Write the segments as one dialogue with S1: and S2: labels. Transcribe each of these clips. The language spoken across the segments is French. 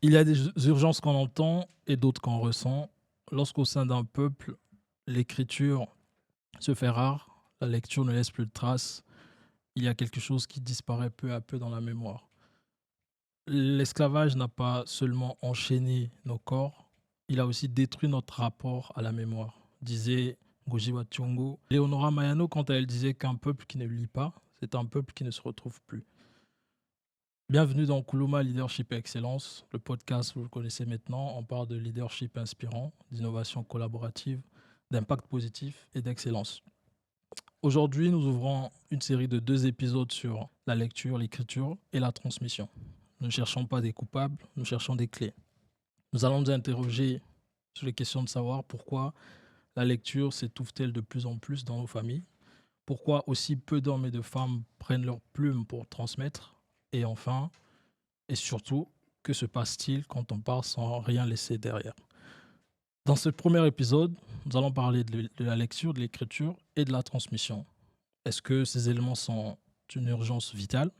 S1: Il y a des urgences qu'on entend et d'autres qu'on ressent. Lorsqu'au sein d'un peuple, l'écriture se fait rare, la lecture ne laisse plus de traces, il y a quelque chose qui disparaît peu à peu dans la mémoire. L'esclavage n'a pas seulement enchaîné nos corps, il a aussi détruit notre rapport à la mémoire, disait Ngozi Wa Leonora Mayano quand elle disait qu'un peuple qui ne lit pas, c'est un peuple qui ne se retrouve plus. Bienvenue dans Kuluma Leadership et Excellence, le podcast, vous le connaissez maintenant, on parle de leadership inspirant, d'innovation collaborative, d'impact positif et d'excellence. Aujourd'hui, nous ouvrons une série de 2 épisodes sur la lecture, l'écriture et la transmission. Nous ne cherchons pas des coupables, nous cherchons des clés. Nous allons nous interroger sur les questions de savoir pourquoi la lecture s'étouffe-t-elle de plus en plus dans nos familles, pourquoi aussi peu d'hommes et de femmes prennent leur plume pour transmettre, et enfin, et surtout, que se passe-t-il quand on part sans rien laisser derrière? Dans ce premier épisode, nous allons parler de la lecture, de l'écriture et de la transmission. Est-ce que ces éléments sont une urgence vitale?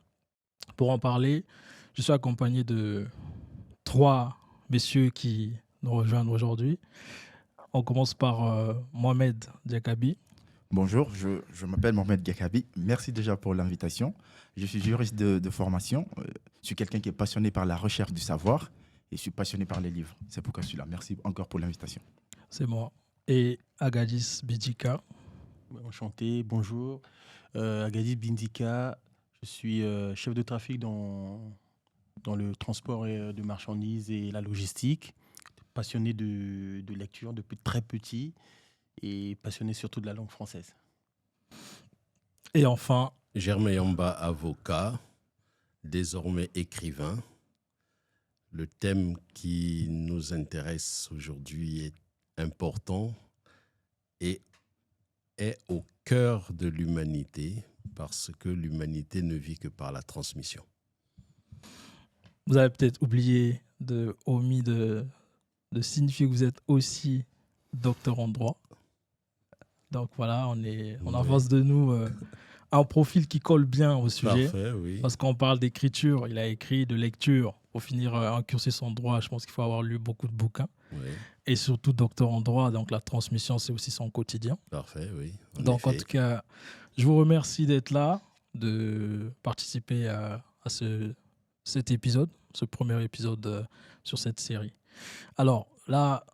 S1: Pour en parler, je suis accompagné de 3 messieurs qui nous rejoignent aujourd'hui. On commence par Mohamed Diakabi.
S2: Bonjour, je m'appelle Mohamed Gakabi. Merci déjà pour l'invitation. Je suis juriste de formation. Je suis quelqu'un qui est passionné par la recherche du savoir et je suis passionné par les livres. C'est pourquoi je suis là. Merci encore pour l'invitation.
S1: C'est moi. Et Agadis Bidjika.
S3: Enchanté, bonjour. Agadis Bindika, je suis chef de trafic dans le transport de marchandises et la logistique. Passionné de lecture depuis très petit et passionné surtout de la langue française.
S1: Et enfin,
S4: Germain Yamba, avocat, désormais écrivain. Le thème qui nous intéresse aujourd'hui est important et est au cœur de l'humanité parce que l'humanité ne vit que par la transmission.
S1: vous avez peut-être omis de signifier que vous êtes aussi docteur en droit. Donc voilà, on a en face de nous un profil qui colle bien au sujet.
S4: Parfait, oui.
S1: Parce qu'on parle d'écriture, il a écrit de lecture. Pour finir un cursus en droit, je pense qu'il faut avoir lu beaucoup de bouquins.
S4: Oui.
S1: Et surtout docteur en droit, donc la transmission, c'est aussi son quotidien.
S4: Parfait, oui.
S1: En tout cas, je vous remercie d'être là, de participer à cet épisode, ce premier épisode sur cette série. Alors, la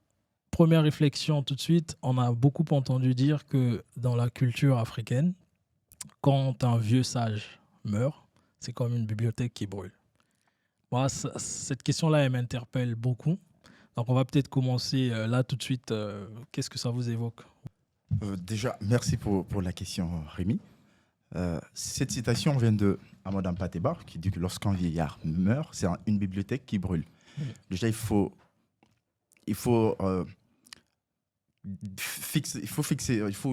S1: première réflexion tout de suite, on a beaucoup entendu dire que dans la culture africaine, quand un vieux sage meurt, c'est comme une bibliothèque qui brûle. Moi, cette question-là, elle m'interpelle beaucoup. Donc, on va peut-être commencer là tout de suite. Qu'est-ce que ça vous évoque?
S2: Déjà, merci pour la question, Rémi. Cette citation vient de Amadou Hampâté-Bâ qui dit que lorsqu'un vieillard meurt, c'est une bibliothèque qui brûle. Déjà, il faut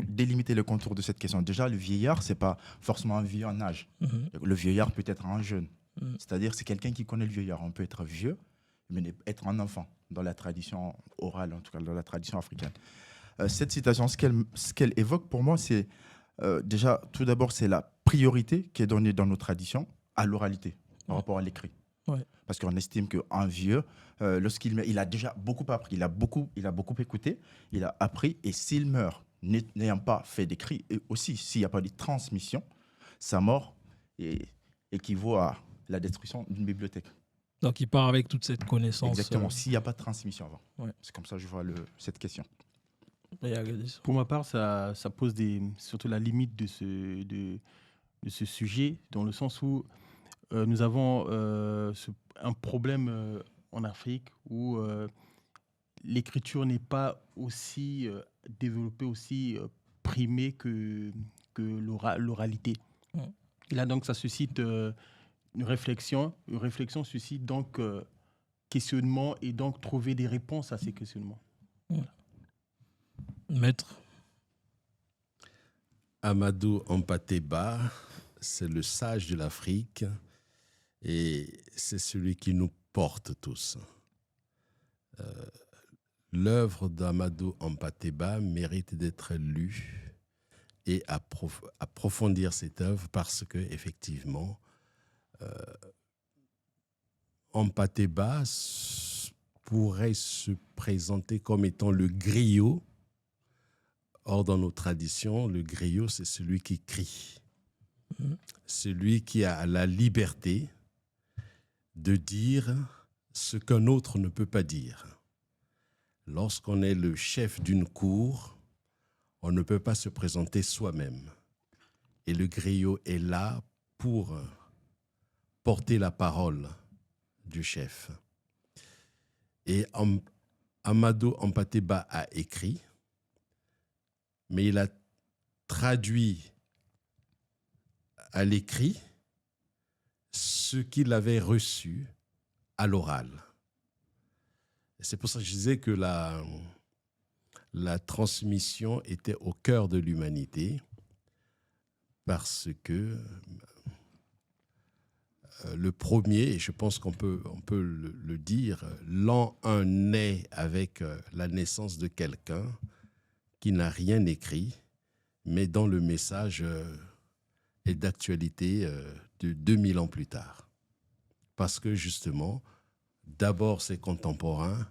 S2: délimiter le contour de cette question. Déjà, le vieillard, c'est pas forcément un vieux en âge. Le vieillard peut être un jeune. C'est-à-dire, c'est quelqu'un qui connaît le vieillard. On peut être vieux, mais être un enfant, dans la tradition orale, en tout cas dans la tradition africaine. Cette citation, ce qu'elle évoque pour moi, c'est déjà, tout d'abord, c'est la priorité qui est donnée dans nos traditions à l'oralité par rapport à l'écrit.
S1: Ouais.
S2: Parce qu'on estime qu'un vieux, lorsqu'il meurt, il a déjà beaucoup appris, il a beaucoup écouté, il a appris, et s'il meurt, n'ayant pas fait d'écrit, et aussi s'il n'y a pas de transmission, sa mort équivaut à la destruction d'une bibliothèque.
S1: Donc, il part avec toute cette connaissance.
S2: Exactement, s'il n'y a pas de transmission avant.
S1: Ouais.
S2: C'est comme ça que je vois cette question.
S1: Et Agadis.
S3: Pour ma part, ça pose surtout la limite de ce sujet, dans le sens où nous avons un problème en Afrique où l'écriture n'est pas aussi développée, aussi primée que l'oralité. Et là, donc, ça suscite une réflexion. Une réflexion suscite donc questionnement et donc trouver des réponses à ces questionnements.
S1: Maître.
S4: Amadou Hampâté-Bâ, c'est le sage de l'Afrique et c'est celui qui nous porte tous. L'œuvre d'Amadou Hampâté-Bâ mérite d'être lue et approfondir cette œuvre parce que effectivement, Hampâté-Bâ pourrait se présenter comme étant le griot. Or, dans nos traditions, le griot, c'est celui qui crie. Celui qui a la liberté de dire ce qu'un autre ne peut pas dire. Lorsqu'on est le chef d'une cour, on ne peut pas se présenter soi-même. Et le griot est là pour porter la parole du chef. Et Amadou Hampâté-Bâ a écrit, mais il a traduit à l'écrit ce qu'il avait reçu à l'oral. C'est pour ça que je disais que la transmission était au cœur de l'humanité, parce que le premier, et je pense qu'on peut le dire, l'an 1 naît avec la naissance de quelqu'un qui n'a rien écrit, mais dont le message est d'actualité de 2000 ans plus tard. Parce que justement, d'abord ses contemporains,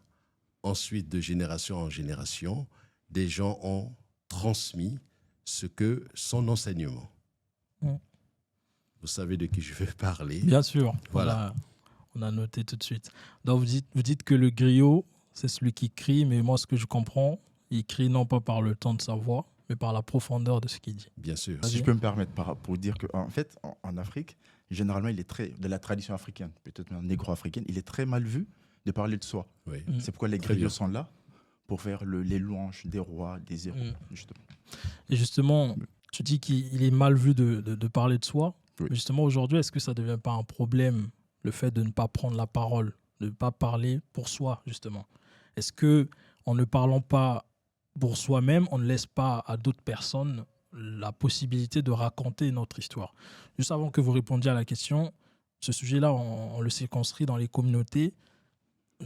S4: ensuite de génération en génération, des gens ont transmis ce que son enseignement. Vous savez de qui je veux parler.
S1: Bien sûr,
S4: voilà.
S1: On a noté tout de suite. Donc vous dites que le griot, c'est celui qui crie, mais moi ce que je comprends, il crie non pas par le ton de sa voix, mais par la profondeur de ce qu'il dit.
S4: Bien sûr.
S2: Si je peux me permettre, pour dire qu'en fait, en Afrique, généralement, il est très, de la tradition africaine, peut-être même négro-africaine, il est très mal vu de parler de soi.
S4: Oui.
S2: C'est pourquoi les griots sont là, pour faire les louanges des rois, des héros. Justement.
S1: Et justement, tu dis qu'il est mal vu de parler de soi.
S2: Oui.
S1: Mais justement, aujourd'hui, est-ce que ça ne devient pas un problème, le fait de ne pas prendre la parole, de ne pas parler pour soi, justement? Est-ce qu'en ne parlant pas pour soi-même, on ne laisse pas à d'autres personnes la possibilité de raconter notre histoire? Juste avant que vous répondiez à la question, ce sujet-là, on le circonscrit dans les communautés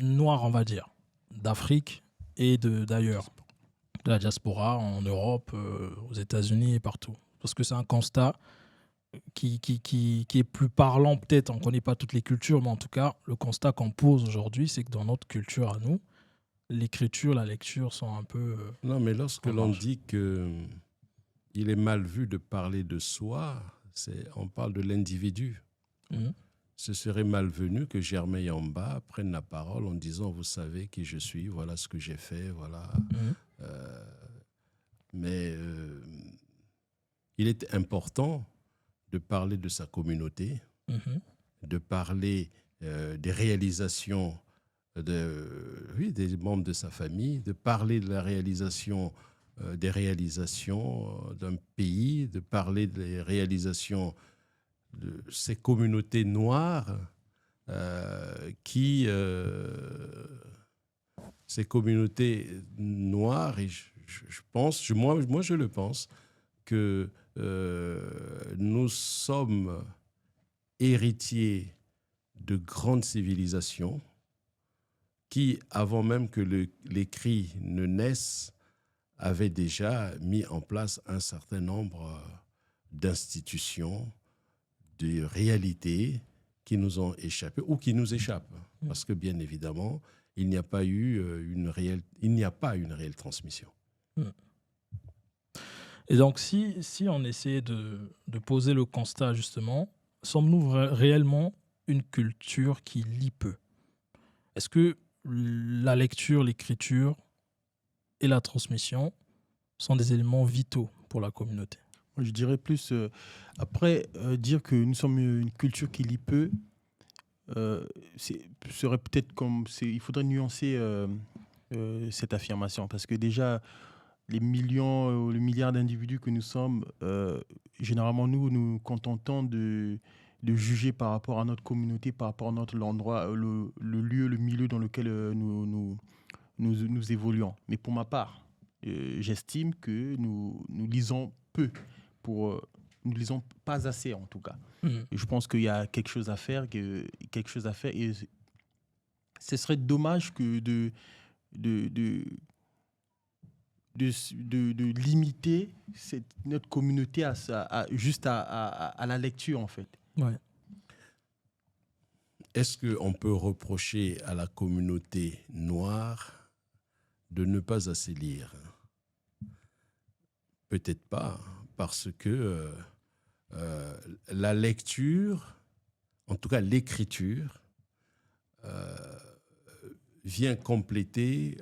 S1: noires, on va dire, d'Afrique et d'ailleurs, de la diaspora, en Europe, aux États-Unis et partout. Parce que c'est un constat qui est plus parlant, peut-être. On ne connaît pas toutes les cultures, mais en tout cas, le constat qu'on pose aujourd'hui, c'est que dans notre culture à nous, l'écriture, la lecture sont un peu...
S4: non, mais lorsque l'on dit qu'il est mal vu de parler de soi, on parle de l'individu. Ce serait malvenu que Germain Yamba prenne la parole en disant « Vous savez qui je suis, voilà ce que j'ai fait, voilà. » Mais il est important de parler de sa communauté, de parler des réalisations des membres de sa famille, de parler de la réalisation des réalisations d'un pays, de parler des réalisations de ces communautés noires ces communautés noires, et je pense, moi je le pense, que nous sommes héritiers de grandes civilisations qui, avant même que l'écrit ne naisse, avaient déjà mis en place un certain nombre d'institutions, de réalités qui nous ont échappé ou qui nous échappent. Parce que, bien évidemment, il n'y a pas une réelle transmission.
S1: Et donc, si on essayait de poser le constat, justement, sommes-nous réellement une culture qui lit peu? Est-ce que la lecture, l'écriture et la transmission sont des éléments vitaux pour la communauté?
S3: Je dirais plus, dire que nous sommes une culture qui lit peu, serait peut-être il faudrait nuancer cette affirmation, parce que déjà, les millions, les milliards d'individus que nous sommes, généralement, nous nous contentons de juger par rapport à notre communauté, par rapport à l'endroit, le lieu, le milieu dans lequel nous évoluons. Mais pour ma part, j'estime que nous lisons peu. Nous ne lisons pas assez, en tout cas. Et je pense qu'il y a quelque chose à faire, et ce serait dommage que de limiter notre communauté juste à la lecture, en fait.
S1: Ouais.
S4: est-ce qu'on peut reprocher à la communauté noire de ne pas assez lire? Peut-être pas, parce que la lecture, en tout cas l'écriture, vient compléter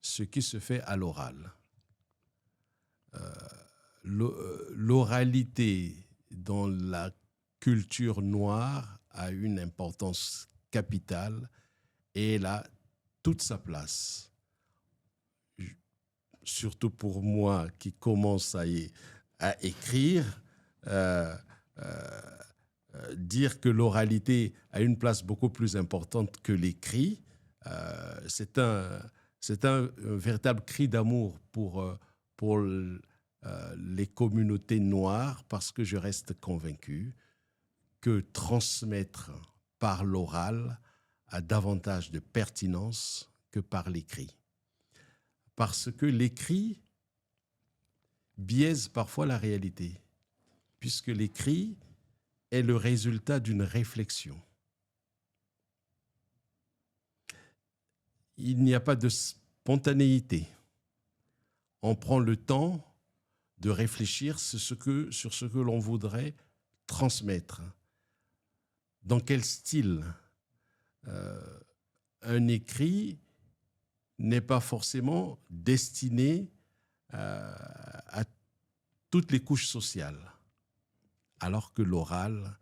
S4: ce qui se fait à l'oral. L'oralité dans la culture noire a une importance capitale et elle a toute sa place. Surtout pour moi qui commence à écrire, dire que l'oralité a une place beaucoup plus importante que l'écrit, c'est un véritable cri d'amour pour les communautés noires, parce que je reste convaincu que transmettre par l'oral a davantage de pertinence que par l'écrit. Parce que l'écrit biaise parfois la réalité, puisque l'écrit est le résultat d'une réflexion. Il n'y a pas de spontanéité. On prend le temps de réfléchir sur ce que l'on voudrait transmettre. Dans quel style? Un écrit n'est pas forcément destiné à toutes les couches sociales, alors que l'oral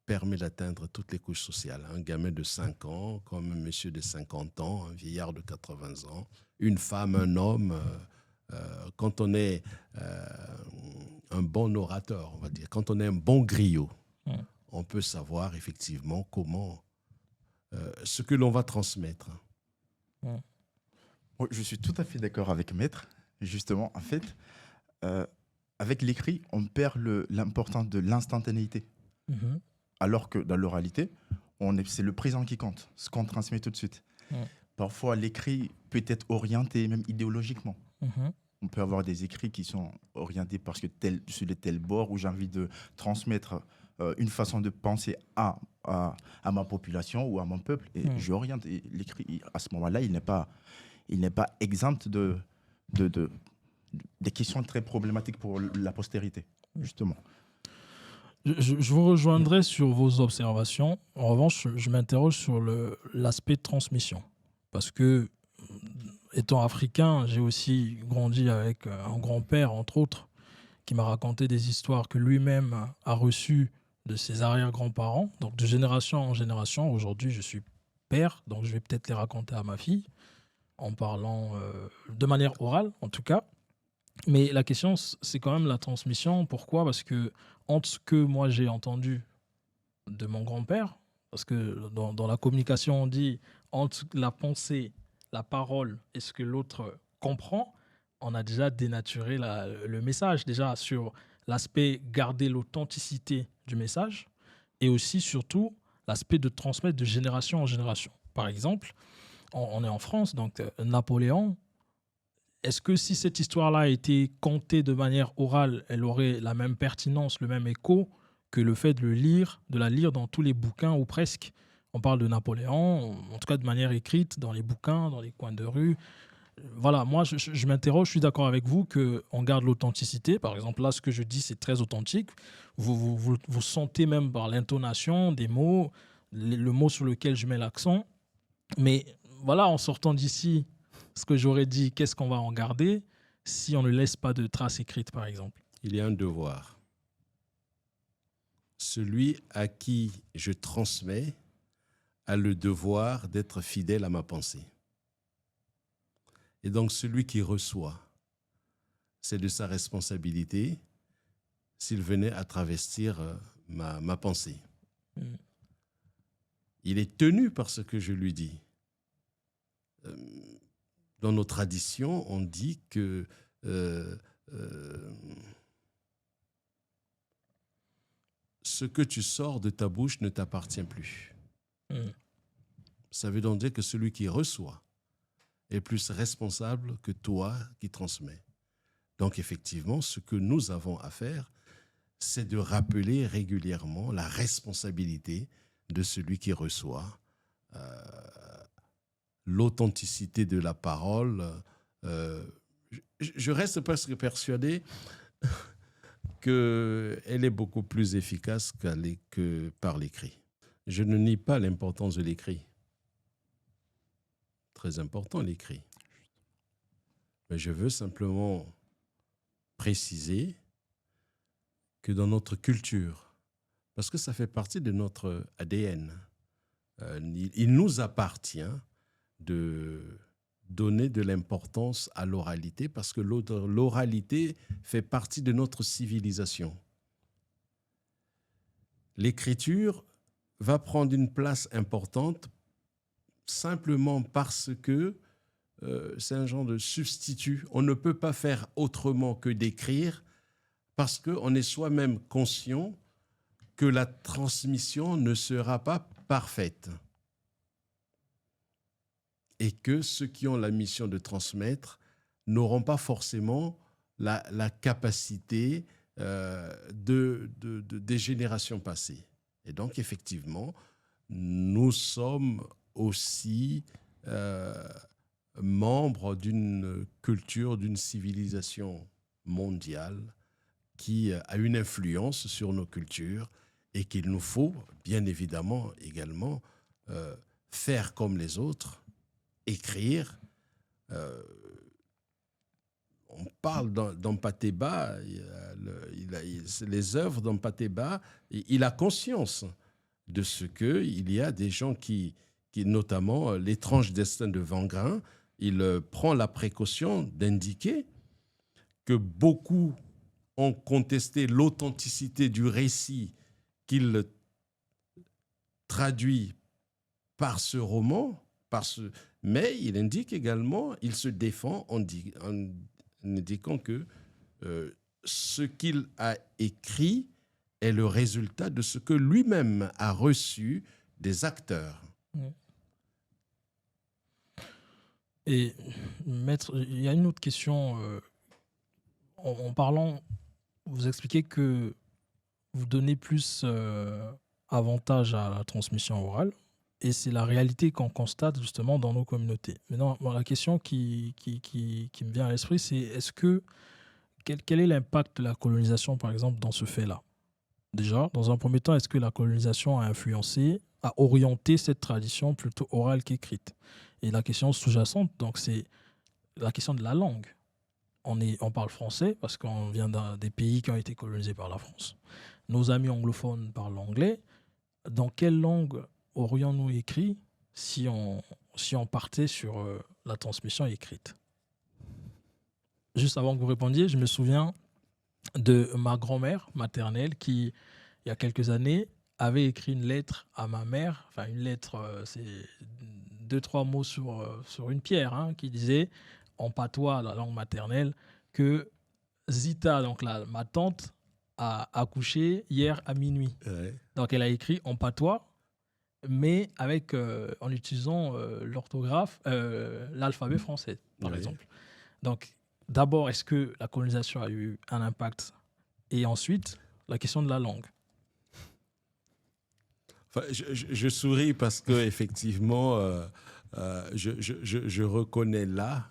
S4: permet d'atteindre toutes les couches sociales. Un gamin de 5 ans, comme un monsieur de 50 ans, un vieillard de 80 ans, une femme, un homme, quand on est un bon orateur, on va dire, quand on est un bon griot, on peut savoir effectivement comment, ce que l'on va transmettre.
S2: Je suis tout à fait d'accord avec Maître. Justement, en fait, avec l'écrit, on perd l'importance de l'instantanéité. Alors que dans l'oralité, c'est le présent qui compte, ce qu'on transmet tout de suite. Parfois, l'écrit peut être orienté, même idéologiquement. On peut avoir des écrits qui sont orientés parce que sur de tel bord, où j'ai envie de transmettre une façon de penser à ma population ou à mon peuple. Et j'oriente. Et l'écrit, à ce moment-là, il n'est pas exempt des questions très problématiques pour la postérité, justement.
S1: Je vous rejoindrai sur vos observations. En revanche, je m'interroge sur l'aspect transmission. Parce que, étant africain, j'ai aussi grandi avec un grand-père, entre autres, qui m'a raconté des histoires que lui-même a reçues de ses arrière-grands-parents. Donc, de génération en génération. Aujourd'hui, je suis père, donc je vais peut-être les raconter à ma fille, en parlant de manière orale, en tout cas. Mais la question, c'est quand même la transmission. Pourquoi? Parce que entre ce que moi j'ai entendu de mon grand-père, parce que dans la communication, on dit entre la pensée, la parole et ce que l'autre comprend, on a déjà dénaturé le message, déjà sur l'aspect garder l'authenticité du message et aussi, surtout, l'aspect de transmettre de génération en génération. Par exemple, on est en France, donc Napoléon, est-ce que si cette histoire-là a été contée de manière orale, elle aurait la même pertinence, le même écho que le fait de la lire dans tous les bouquins ou presque? On parle de Napoléon, en tout cas de manière écrite, dans les bouquins, dans les coins de rue. Voilà, moi je m'interroge, je suis d'accord avec vous qu'on garde l'authenticité. Par exemple, là, ce que je dis, c'est très authentique. Vous sentez même par l'intonation des mots, le mot sur lequel je mets l'accent. Mais voilà, en sortant d'ici, ce que j'aurais dit, qu'est-ce qu'on va en garder si on ne laisse pas de traces écrites, par exemple?
S4: Il y a un devoir. Celui à qui je transmets a le devoir d'être fidèle à ma pensée. Et donc celui qui reçoit, c'est de sa responsabilité s'il venait à travestir ma pensée. Il est tenu par ce que je lui dis. Dans nos traditions, on dit que ce que tu sors de ta bouche ne t'appartient plus. Ça veut donc dire que celui qui reçoit est plus responsable que toi qui transmets. Donc effectivement, ce que nous avons à faire, c'est de rappeler régulièrement la responsabilité de celui qui reçoit, l'authenticité de la parole. Je reste presque persuadé qu'elle est beaucoup plus efficace que par l'écrit. Je ne nie pas l'importance de l'écrit. Très important, l'écrit. Mais je veux simplement préciser que dans notre culture, parce que ça fait partie de notre ADN, il nous appartient de donner de l'importance à l'oralité, parce que l'oralité fait partie de notre civilisation. L'écriture va prendre une place importante simplement parce que c'est un genre de substitut. On ne peut pas faire autrement que d'écrire parce qu'on est soi-même conscient que la transmission ne sera pas parfaite et que ceux qui ont la mission de transmettre n'auront pas forcément la capacité des générations passées. Et donc, effectivement, nous sommes aussi membres d'une culture, d'une civilisation mondiale qui a une influence sur nos cultures et qu'il nous faut, bien évidemment, également faire comme les autres, écrire. On parle d'Hampâté-Bâ, les œuvres d'Hampâté-Bâ, il a conscience de ce qu'il y a des gens qui notamment l'étrange destin de Vangrin, il prend la précaution d'indiquer que beaucoup ont contesté l'authenticité du récit qu'il traduit par ce roman, mais il indique également, il se défend en indiquant que ce qu'il a écrit est le résultat de ce que lui-même a reçu des acteurs.
S1: Et maître, il y a une autre question. En parlant, vous expliquez que vous donnez plus avantage à la transmission orale, et c'est la réalité qu'on constate justement dans nos communautés. Maintenant, la question qui me vient à l'esprit, c'est quel est l'impact de la colonisation, par exemple, dans ce fait-là? Déjà, dans un premier temps, est-ce que la colonisation a influencé, a orienté cette tradition plutôt orale qu'écrite? Et la question sous-jacente, donc, c'est la question de la langue. On parle français parce qu'on vient des pays qui ont été colonisés par la France. Nos amis anglophones parlent anglais. Dans quelle langue aurions-nous écrit si on partait sur la transmission écrite? Juste avant que vous répondiez, je me souviens de ma grand-mère maternelle qui, il y a quelques années, avait écrit une lettre à ma mère. Enfin, une lettre, c'est 2-3 mots sur une pierre, hein, qui disait en patois, la langue maternelle, que Zita, donc ma tante, a accouché hier à minuit. Ouais. Donc elle a écrit en patois, mais en utilisant l'orthographe, l'alphabet français, par exemple. Donc d'abord, est-ce que la colonisation a eu un impact? Et ensuite, la question de la langue.
S4: Enfin, je souris parce que effectivement, je reconnais là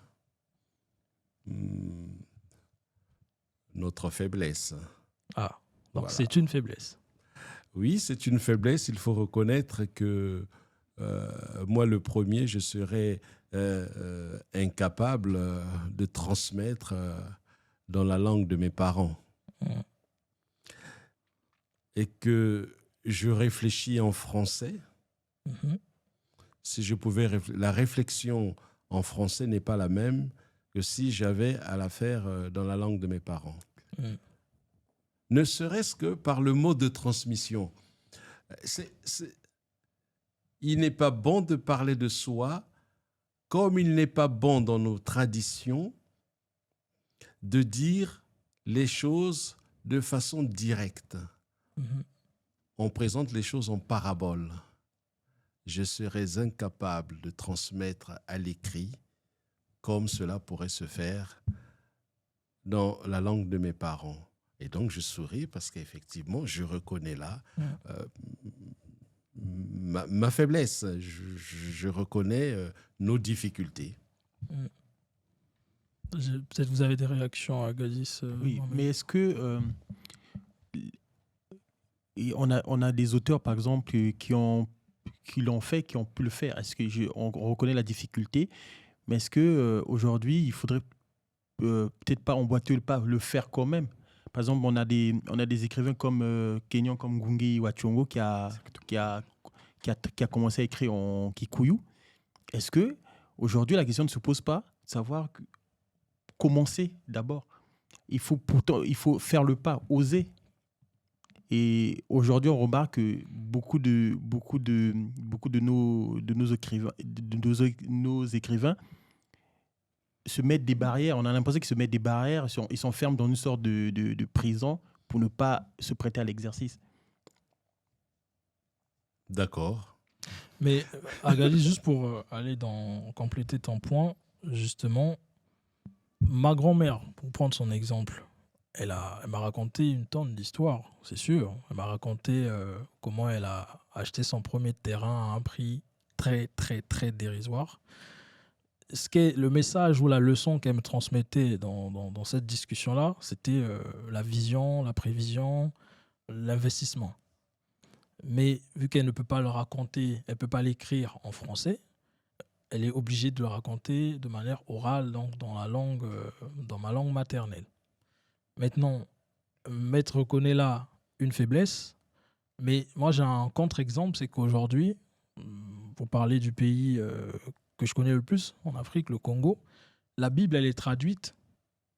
S4: notre faiblesse.
S1: Ah, donc voilà. C'est une faiblesse.
S4: Oui, c'est une faiblesse. Il faut reconnaître que moi, le premier, je serais incapable de transmettre dans la langue de mes parents. Et que je réfléchis en français. Si je pouvais, la réflexion en français n'est pas la même que si j'avais à la faire dans la langue de mes parents. Ne serait-ce que par le mot de transmission. Il n'est pas bon de parler de soi, comme il n'est pas bon dans nos traditions de dire les choses de façon directe. On présente les choses en parabole. Je serais incapable de transmettre à l'écrit comme cela pourrait se faire dans la langue de mes parents. Et donc, je souris parce qu'effectivement, je reconnais là ma faiblesse. Je reconnais nos difficultés.
S1: Peut-être vous avez des réactions à Gadis.
S3: Oui, mais est-ce que on a des auteurs, par exemple, qui l'ont fait, qui ont pu le faire. Est-ce que on reconnaît la difficulté, mais est-ce que aujourd'hui, il faudrait peut-être pas emboîter le pas, le faire quand même. Par exemple, on a des écrivains comme Kenyan, comme Ngugi wa Thiong'o qui a commencé à écrire en Kikuyu. Est-ce que aujourd'hui, la question ne se pose pas de savoir commencer d'abord. Il faut faire le pas, oser. Et aujourd'hui, on remarque que beaucoup de nos écrivains se mettent des barrières. On a l'impression qu'ils se mettent des barrières. Ils s'enferment dans une sorte de prison pour ne pas se prêter à l'exercice.
S4: D'accord.
S1: Mais Agali, juste pour compléter ton point, justement, ma grand-mère, pour prendre son exemple, elle m'a raconté une tonne d'histoires, c'est sûr. Elle m'a raconté comment elle a acheté son premier terrain à un prix très, très, très dérisoire. Le message ou la leçon qu'elle me transmettait dans cette discussion-là, c'était la vision, la prévision, l'investissement. Mais vu qu'elle ne peut pas le raconter, elle ne peut pas l'écrire en français, elle est obligée de le raconter de manière orale, donc dans ma langue maternelle. Maintenant, Maître reconnaît là une faiblesse, mais moi j'ai un contre-exemple, c'est qu'aujourd'hui, pour parler du pays que je connais le plus en Afrique, le Congo, la Bible elle est traduite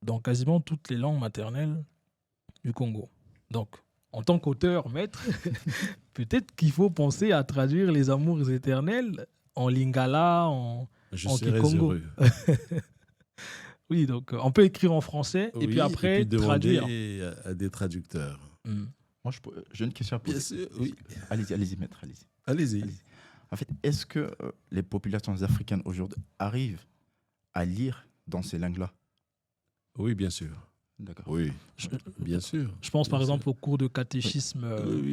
S1: dans quasiment toutes les langues maternelles du Congo. Donc, en tant qu'auteur, maître, peut-être qu'il faut penser à traduire les amours éternels en lingala, en Kikongo. Oui, donc on peut écrire en français et puis après
S4: et puis
S1: traduire.
S4: À des traducteurs.
S2: Moi, j'ai une question à poser.
S4: Bien sûr, oui.
S2: Allez-y, maître,
S4: Allez-y.
S2: En fait, est-ce que les populations africaines aujourd'hui arrivent à lire dans ces langues-là?
S4: Oui, bien sûr.
S2: D'accord.
S4: Oui, bien sûr.
S1: Je pense par exemple au cours de catéchisme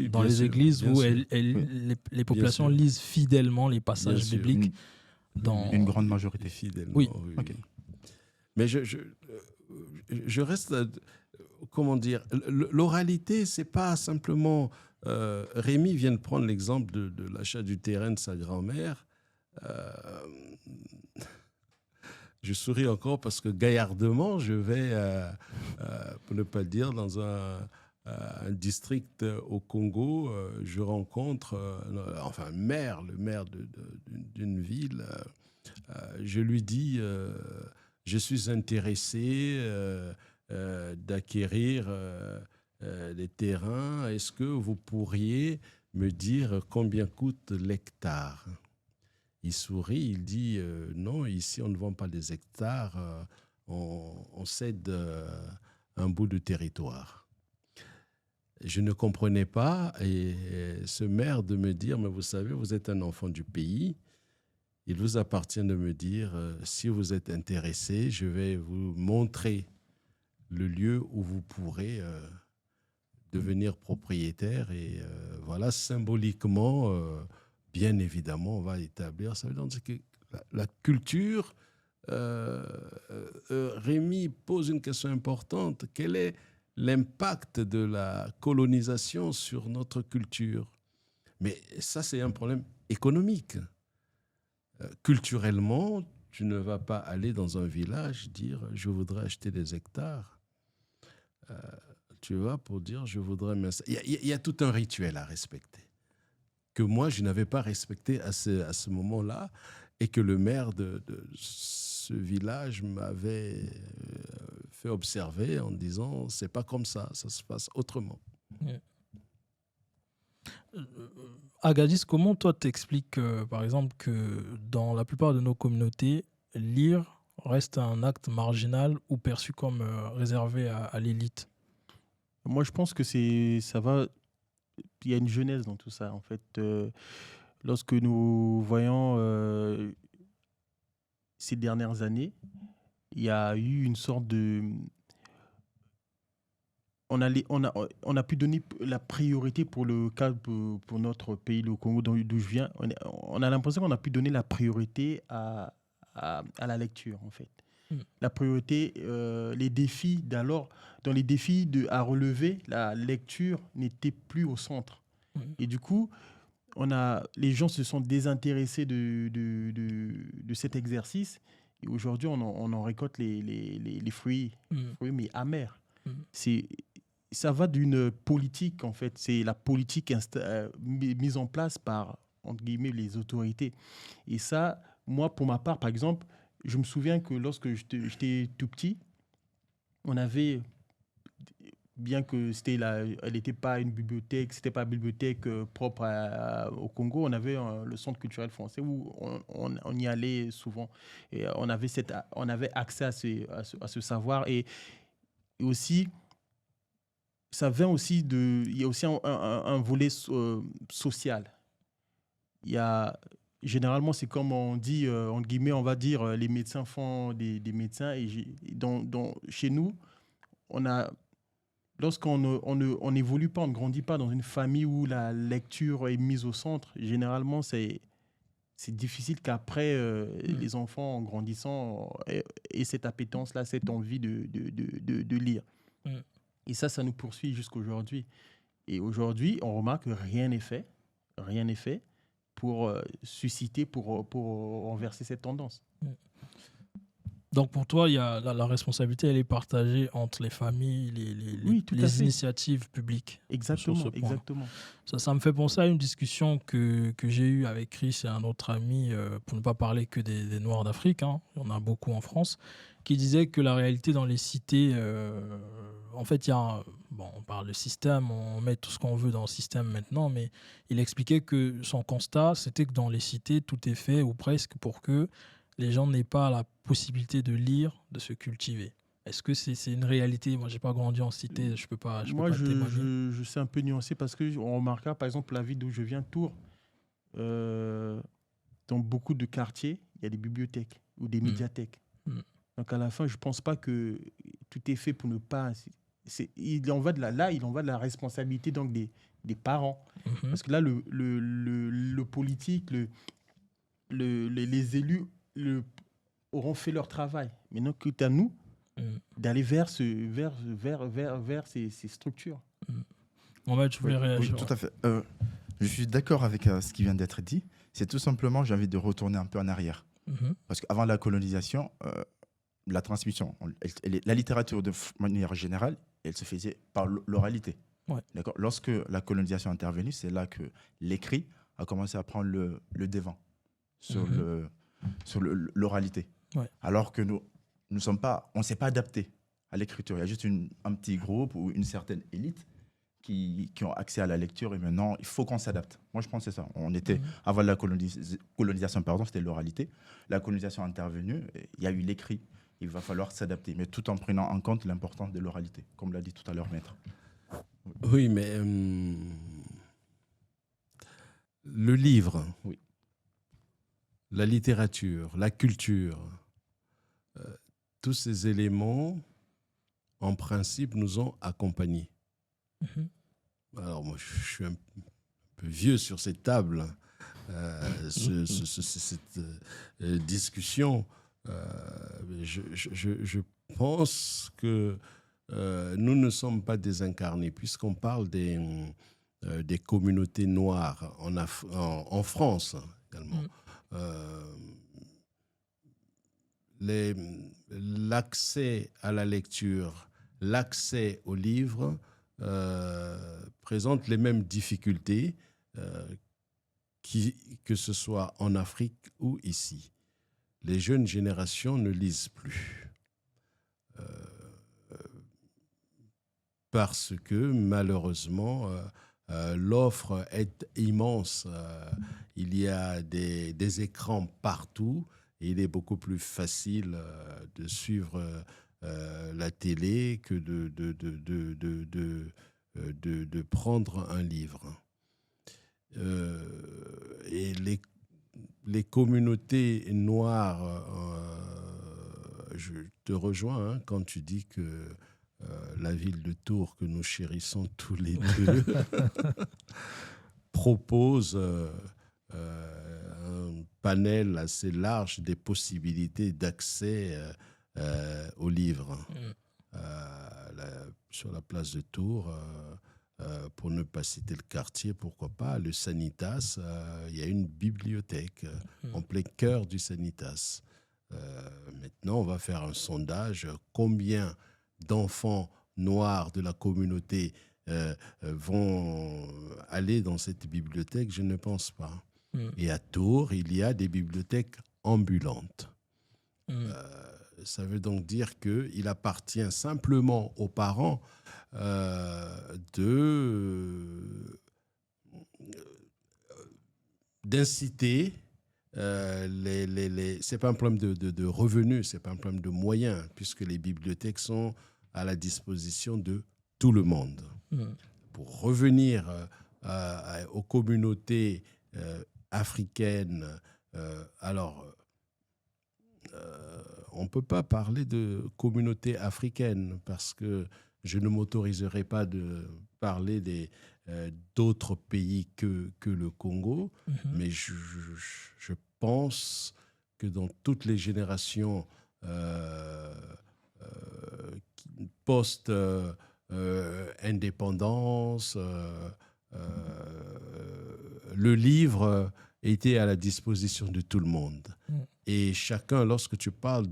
S1: dans les églises où les populations lisent fidèlement les passages bibliques.
S2: Une grande majorité.
S4: Fidèlement,
S2: oui.
S4: Okay. Mais je reste, comment dire, l'oralité, c'est pas simplement... Rémi vient de prendre l'exemple de l'achat du terrain de sa grand-mère. Je souris encore parce que gaillardement, je vais, pour ne pas le dire, dans un district au Congo, je rencontre le maire d'une ville. Je lui dis, je suis intéressé d'acquérir des terrains. Est-ce que vous pourriez me dire combien coûte l'hectare ? Il sourit, il dit non, ici on ne vend pas des hectares, on cède un bout de territoire. Je ne comprenais pas et ce maire de me dire, mais vous savez, vous êtes un enfant du pays, il vous appartient de me dire, si vous êtes intéressé, je vais vous montrer le lieu où vous pourrez devenir propriétaire et voilà, symboliquement... bien évidemment, on va établir. Ça veut dire que la culture, Rémi pose une question importante. Quel est l'impact de la colonisation sur notre culture ? Mais ça, c'est un problème économique. Culturellement, tu ne vas pas aller dans un village dire « je voudrais acheter des hectares ». Tu vas pour dire « je voudrais m'installer ». Il y a tout un rituel à respecter que moi, je n'avais pas respecté à ce moment-là et que le maire de ce village m'avait fait observer en disant « c'est pas comme ça, ça se passe autrement ».
S1: Agadis, comment toi t'expliques, par exemple, que dans la plupart de nos communautés, lire reste un acte marginal ou perçu comme réservé à l'élite ?
S3: Moi, je pense que ça va... Il y a une jeunesse dans tout ça, en fait. Lorsque nous voyons ces dernières années, il y a eu une sorte de... on a pu donner la priorité pour le cas pour notre pays, le Congo, d'où je viens. On a l'impression qu'on a pu donner la priorité à la lecture, en fait. La priorité, les défis d'alors, dans les défis à relever, la lecture n'était plus au centre. Et du coup, les gens se sont désintéressés de cet exercice. Et aujourd'hui, on en récolte les fruits, mais amers. Ça va d'une politique, en fait. C'est la politique mise en place par, entre guillemets, les autorités. Et ça, moi, pour ma part, par exemple, je me souviens que lorsque j'étais tout petit, on avait, bien que elle n'était pas une bibliothèque, c'était pas une bibliothèque propre au Congo, on avait le centre culturel français où on y allait souvent. Et on avait accès à ce savoir. Et aussi, ça vient aussi il y a aussi un volet social. Généralement, c'est comme on dit, entre guillemets, on va dire, les médecins font des médecins. Et chez nous, lorsqu'on on n'évolue pas, on ne grandit pas dans une famille où la lecture est mise au centre, généralement, c'est difficile qu'après, les enfants, en grandissant, aient cette appétence-là, cette envie de lire. Et ça nous poursuit jusqu'aujourd'hui. Et aujourd'hui, on remarque que rien n'est fait pour susciter, pour renverser cette tendance.
S1: Donc pour toi, la responsabilité, elle est partagée entre les familles, les initiatives publiques.
S3: Exactement.
S1: Ça me fait penser à une discussion que j'ai eue avec Chris et un autre ami, pour ne pas parler que des Noirs d'Afrique, hein, il y en a beaucoup en France, qui disait que la réalité dans les cités, en fait, on parle de système, on met tout ce qu'on veut dans le système maintenant, mais il expliquait que son constat, c'était que dans les cités, tout est fait, ou presque, pour que les gens n'aient pas la possibilité de lire, de se cultiver. Est-ce que c'est une réalité? Moi, je n'ai pas grandi en cité, je peux pas témoigner.
S3: Je sais un peu nuancer parce qu'on remarquera, par exemple, la ville d'où je viens, Tours, dans beaucoup de quartiers, il y a des bibliothèques ou des médiathèques. Donc, à la fin, je ne pense pas que tout est fait pour ne pas... Il en va de la responsabilité donc, des parents. Parce que là, le politique, les élus auront fait leur travail. Maintenant, c'est à nous d'aller vers ces structures.
S1: Je voulais réagir.
S2: Oui, tout à fait. Je suis d'accord avec ce qui vient d'être dit. C'est tout simplement, j'ai envie de retourner un peu en arrière. Parce qu'avant la colonisation, la transmission, la littérature de manière générale, elle se faisait par l'oralité.
S1: Ouais.
S2: D'accord. Lorsque la colonisation est intervenue, c'est là que l'écrit a commencé à prendre le devant sur l'oralité.
S1: Ouais.
S2: Alors que on ne s'est pas adapté à l'écriture. Il y a juste un petit groupe ou une certaine élite qui ont accès à la lecture et maintenant, il faut qu'on s'adapte. Moi, je pense que c'est ça. Avant la colonisation, c'était l'oralité. La colonisation est intervenue, il y a eu l'écrit. Il va falloir s'adapter, mais tout en prenant en compte l'importance de l'oralité, comme l'a dit tout à l'heure Maître.
S4: Oui, mais le livre,
S2: oui.
S4: La littérature, la culture, tous ces éléments, en principe, nous ont accompagnés. Alors, moi, je suis un peu vieux sur cette table, cette discussion. Je pense que nous ne sommes pas désincarnés, puisqu'on parle des communautés noires en France également. L'accès à la lecture, l'accès aux livres présente les mêmes difficultés que ce soit en Afrique ou ici. Les jeunes générations ne lisent plus parce que malheureusement l'offre est immense. Il y a des écrans partout et il est beaucoup plus facile de suivre la télé que de prendre un livre. Et les communautés noires, je te rejoins quand tu dis que la ville de Tours, que nous chérissons tous les deux, propose un panel assez large des possibilités d'accès aux livres. Sur la place de Tours, pour ne pas citer le quartier, pourquoi pas, le Sanitas, il y a une bibliothèque en plein cœur du Sanitas. Maintenant, on va faire un sondage. Combien d'enfants noirs de la communauté vont aller dans cette bibliothèque? Je ne pense pas. Et à Tours, il y a des bibliothèques ambulantes. Ça veut donc dire qu'il appartient simplement aux parents d'inciter. C'est pas un problème de revenus, c'est pas un problème de moyens, puisque les bibliothèques sont à la disposition de tout le monde. Pour revenir aux communautés africaines, on ne peut pas parler de communauté africaine parce que je ne m'autoriserai pas de parler d'autres pays que le Congo, mais je pense que dans toutes les générations post-indépendance, le livre était à la disposition de tout le monde. Et chacun, lorsque tu parles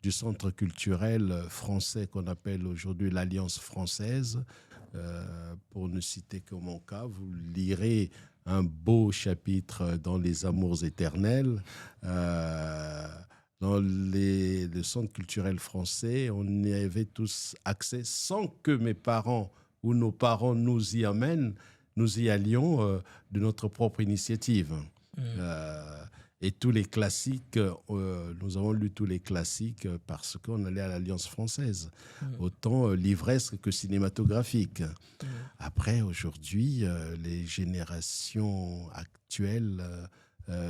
S4: du centre culturel français qu'on appelle aujourd'hui l'Alliance française, pour ne citer que mon cas, vous lirez un beau chapitre dans Les Amours éternels. Dans le centre culturel français, on y avait tous accès sans que mes parents ou nos parents nous y amènent. Nous y allions de notre propre initiative. Et tous les classiques, nous avons lu tous les classiques parce qu'on allait à l'Alliance française, autant livresque que cinématographique. Après, aujourd'hui, les générations actuelles,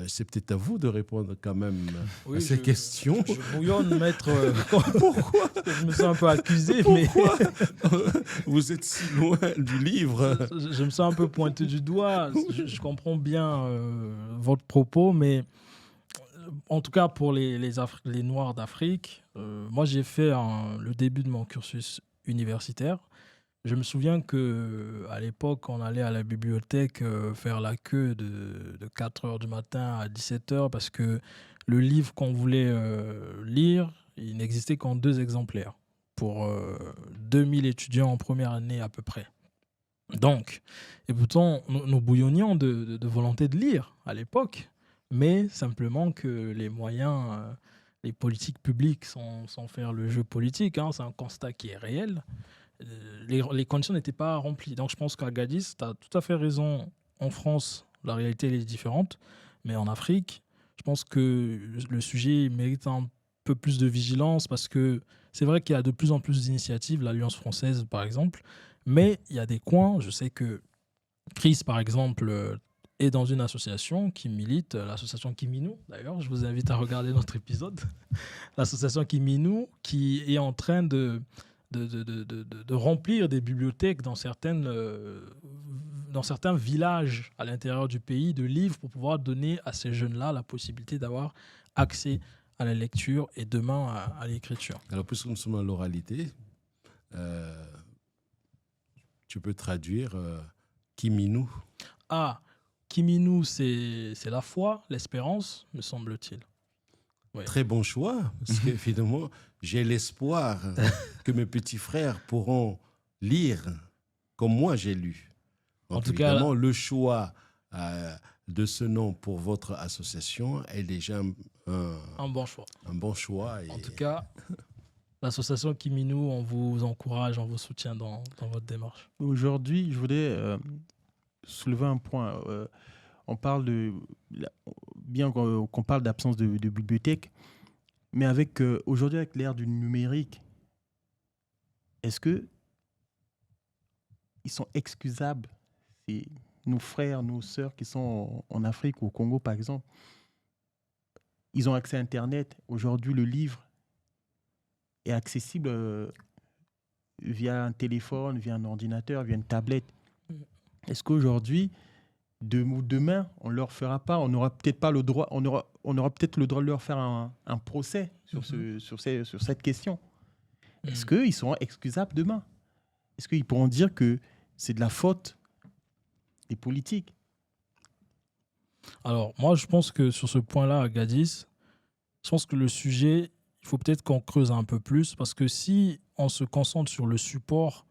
S4: c'est peut-être à vous de répondre quand même à ces questions.
S1: Je bouillonne, maître.
S4: Pourquoi?
S1: Je me sens un peu accusé.
S4: Pourquoi vous êtes si loin du livre?
S1: Je me sens un peu pointé du doigt. Je comprends bien votre propos, mais en tout cas pour les Noirs d'Afrique, moi j'ai fait le début de mon cursus universitaire. Je me souviens qu'à l'époque, on allait à la bibliothèque faire la queue de 4h du matin à 17h parce que le livre qu'on voulait lire, il n'existait qu'en 2 exemplaires pour 2000 étudiants en première année à peu près. Donc, et pourtant, nous bouillonnions de volonté de lire à l'époque, mais simplement que les moyens, les politiques publiques sans faire le jeu politique, c'est un constat qui est réel. Les conditions n'étaient pas remplies. Donc je pense qu'Agadis, tu as tout à fait raison. En France, la réalité elle est différente. Mais en Afrique, je pense que le sujet mérite un peu plus de vigilance parce que c'est vrai qu'il y a de plus en plus d'initiatives, l'Alliance française par exemple. Mais il y a des coins, je sais que Chris par exemple est dans une association qui milite, l'association Kiminou d'ailleurs. Je vous invite à regarder notre épisode. L'association Kiminou qui est en train de remplir des bibliothèques dans certains villages à l'intérieur du pays de livres pour pouvoir donner à ces jeunes-là la possibilité d'avoir accès à la lecture et demain à l'écriture.
S4: Alors, puisque nous sommes à l'oralité, tu peux traduire Kiminou.
S1: Kiminou, c'est la foi, l'espérance, me semble-t-il.
S4: Ouais. Très bon choix, parce que finalement, j'ai l'espoir que mes petits frères pourront lire comme moi j'ai lu. Donc, en tout cas, le choix de ce nom pour votre association est déjà
S1: un bon choix.
S4: Un bon choix.
S1: En tout cas, l'association Kiminou, on vous encourage, on vous soutient dans votre démarche.
S3: Aujourd'hui, je voulais soulever un point. On parle bien qu'on parle d'absence de bibliothèque, mais aujourd'hui, avec l'ère du numérique, est-ce que ils sont excusables, nos frères, nos sœurs qui sont en Afrique ou au Congo, par exemple, ils ont accès à Internet. Aujourd'hui, le livre est accessible via un téléphone, via un ordinateur, via une tablette. Est-ce qu'aujourd'hui, demain, on leur fera pas, on n'aura peut-être pas le droit, on aura peut-être le droit de leur faire un procès sur cette question. Est-ce qu'ils seront excusables demain? Est-ce qu'ils pourront dire que c'est de la faute des politiques?
S1: Alors, moi, je pense que sur ce point-là, Agadis, je pense que le sujet, il faut peut-être qu'on creuse un peu plus, parce que si on se concentre sur le support,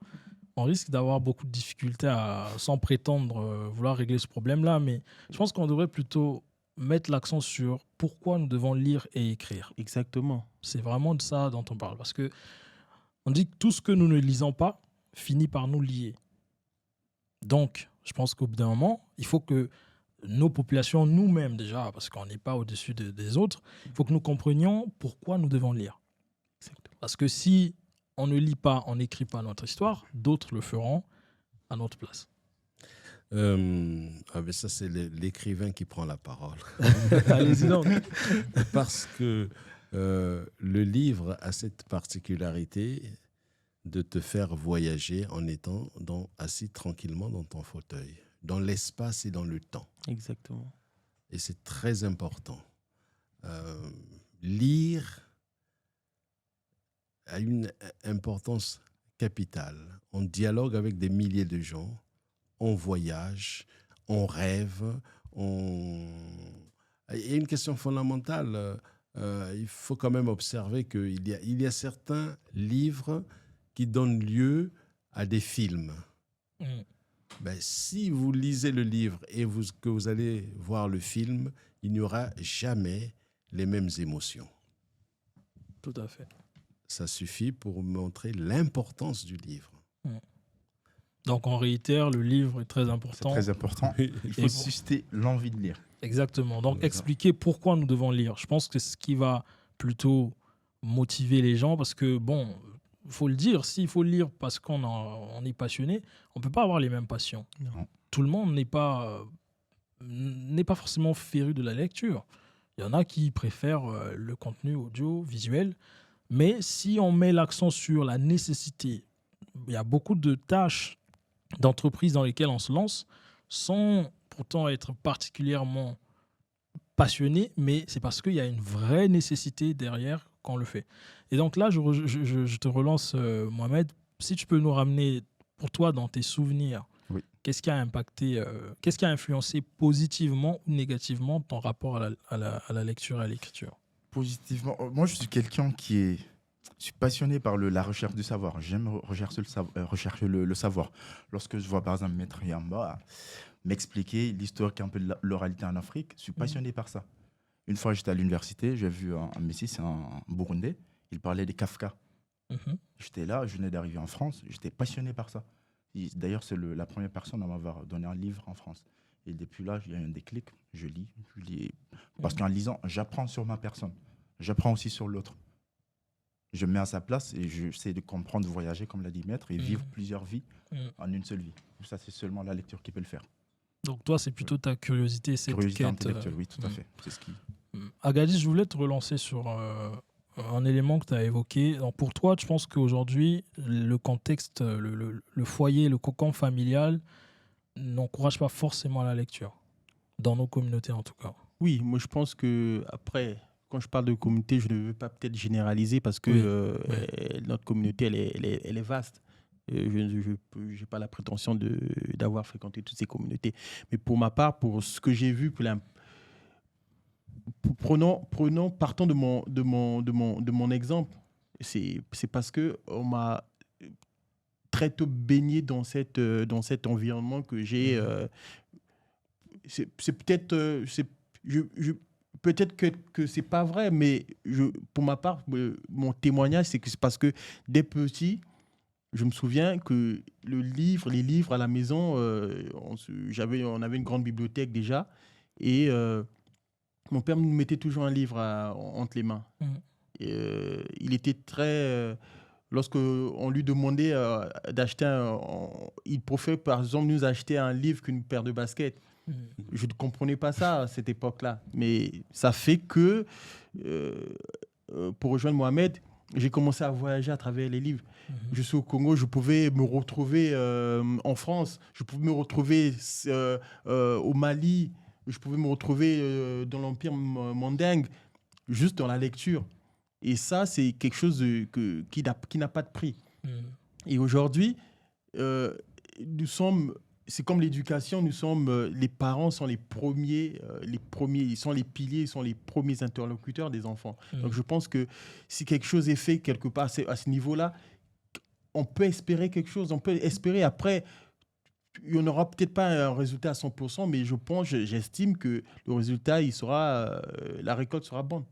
S1: on risque d'avoir beaucoup de difficultés sans prétendre vouloir régler ce problème-là. Mais je pense qu'on devrait plutôt mettre l'accent sur pourquoi nous devons lire et écrire.
S3: Exactement.
S1: C'est vraiment de ça dont on parle. Parce que on dit que tout ce que nous ne lisons pas finit par nous lier. Donc, je pense qu'au bout d'un moment, il faut que nos populations, nous-mêmes déjà, parce qu'on n'est pas au-dessus des autres, il faut que nous comprenions pourquoi nous devons lire. Parce que si on ne lit pas, on n'écrit pas notre histoire, d'autres le feront à notre place.
S4: Mais ça, c'est l'écrivain qui prend la parole.
S1: Allez-y donc.
S4: Parce que le livre a cette particularité de te faire voyager en étant assis tranquillement dans ton fauteuil, dans l'espace et dans le temps.
S3: Exactement.
S4: Et c'est très important. Lire a une importance capitale. On dialogue avec des milliers de gens, on voyage, on rêve, Il y a une question fondamentale. Il faut quand même observer qu'il y a certains livres qui donnent lieu à des films. Ben, si vous lisez le livre et que vous allez voir le film, il n'y aura jamais les mêmes émotions.
S1: Tout à fait.
S4: Ça suffit pour montrer l'importance du livre.
S1: Donc, on réitère, le livre est très important.
S2: C'est très important. Il faut susciter l'envie de lire.
S1: Exactement. Donc, expliquer pourquoi nous devons lire. Je pense que c'est ce qui va plutôt motiver les gens parce que, bon, il faut le dire, s'il faut lire parce qu'on est passionné, on ne peut pas avoir les mêmes passions.
S2: Non.
S1: Tout le monde n'est pas forcément féru de la lecture. Il y en a qui préfèrent le contenu audio-visuel. Mais si on met l'accent sur la nécessité, il y a beaucoup de tâches d'entreprises dans lesquelles on se lance sans pourtant être particulièrement passionné, mais c'est parce qu'il y a une vraie nécessité derrière qu'on le fait. Et donc là, je te relance, Mohamed, si tu peux nous ramener, pour toi, dans tes souvenirs,
S2: oui.
S1: Qu'est-ce qui a influencé positivement ou négativement ton rapport à la lecture et à l'écriture?
S2: Positivement, moi je suis quelqu'un je suis passionné par la recherche du savoir. J'aime rechercher le savoir. Lorsque je vois par exemple Maître Yamba m'expliquer l'historique un peu de l'oralité en Afrique, je suis passionné par ça. Une fois j'étais à l'université, j'ai vu un Messie, c'est un Burundais, il parlait des Kafka. J'étais là, je venais d'arriver en France, j'étais passionné par ça. D'ailleurs, c'est la première personne à m'avoir donné un livre en France. Et depuis là, il y a un déclic, je lis. Parce qu'en lisant, j'apprends sur ma personne. J'apprends aussi sur l'autre. Je me mets à sa place et j'essaie de comprendre, voyager, comme l'a dit Maître, et vivre plusieurs vies en une seule vie. Ça, c'est seulement la lecture qui peut le faire.
S1: Donc toi, c'est plutôt ta curiosité, cette
S2: curiosité
S1: quête.
S2: Intellectuelle, oui, tout à fait. C'est ce qui...
S1: Agadis, je voulais te relancer sur un élément que tu as évoqué. Donc pour toi, tu penses qu'aujourd'hui, le contexte, le foyer, le cocon familial n'encourage pas forcément la lecture, dans nos communautés en tout cas?
S3: Oui, moi je pense que après, quand je parle de communauté, je ne veux pas peut-être généraliser parce que notre communauté, elle est vaste. Je n'ai pas la prétention d'avoir fréquenté toutes ces communautés. Mais pour ma part, pour ce que j'ai vu, partons de mon exemple, c'est parce qu'on m'a très tôt baigné dans cet environnement que j'ai. C'est peut-être... peut-être que c'est pas vrai, mais pour ma part, mon témoignage, c'est parce que dès petit, je me souviens que les livres à la maison, on avait une grande bibliothèque déjà, et mon père nous mettait toujours un livre entre les mains. Il était très... lorsque on lui demandait d'acheter il préférait par exemple nous acheter un livre qu'une paire de baskets. Je ne comprenais pas ça à cette époque-là. Mais ça fait que, pour rejoindre Mohamed, j'ai commencé à voyager à travers les livres. Je suis au Congo, je pouvais me retrouver en France, je pouvais me retrouver au Mali, je pouvais me retrouver dans l'Empire mandingue, juste dans la lecture. Et ça, c'est quelque chose qui n'a pas de prix. Et aujourd'hui, c'est comme l'éducation, les parents sont les premiers, ils sont les piliers, ils sont les premiers interlocuteurs des enfants. Donc je pense que si quelque chose est fait quelque part à ce niveau-là, on peut espérer quelque chose, on peut espérer après. Il n'y en aura peut-être pas un résultat à 100%, mais j'estime que le résultat, la récolte sera bonne.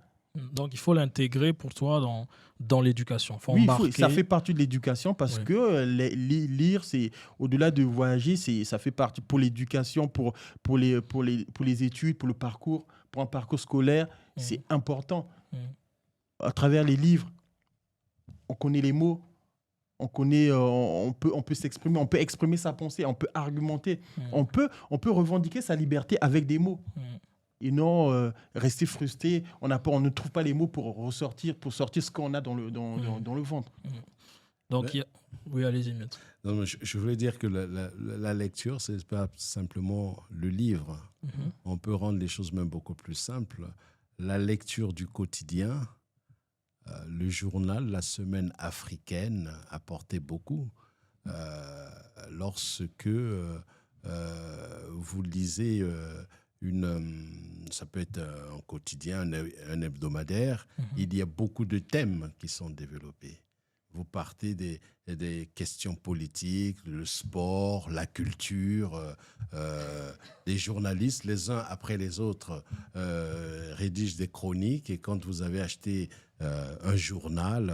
S1: Donc, il faut l'intégrer pour toi dans l'éducation.
S3: Oui, ça fait partie de l'éducation parce que lire, c'est au-delà de voyager, ça fait partie pour l'éducation, pour les études, pour un parcours scolaire, c'est important. À travers les livres, on connaît les mots, on peut s'exprimer, on peut exprimer sa pensée, on peut argumenter, on peut revendiquer sa liberté avec des mots. Et non rester frustré, on ne trouve pas les mots pour sortir ce qu'on a dans le ventre.
S1: Donc, oui, allez-y, maître.
S4: Non, mais je voulais dire que la lecture, ce n'est pas simplement le livre. On peut rendre les choses même beaucoup plus simples. La lecture du quotidien, le journal, la semaine africaine apportait beaucoup. Lorsque vous lisez... ça peut être un quotidien, un hebdomadaire, il y a beaucoup de thèmes qui sont développés. Vous partez des questions politiques, le sport, la culture. Les journalistes, les uns après les autres, rédigent des chroniques. Et quand vous avez acheté un journal,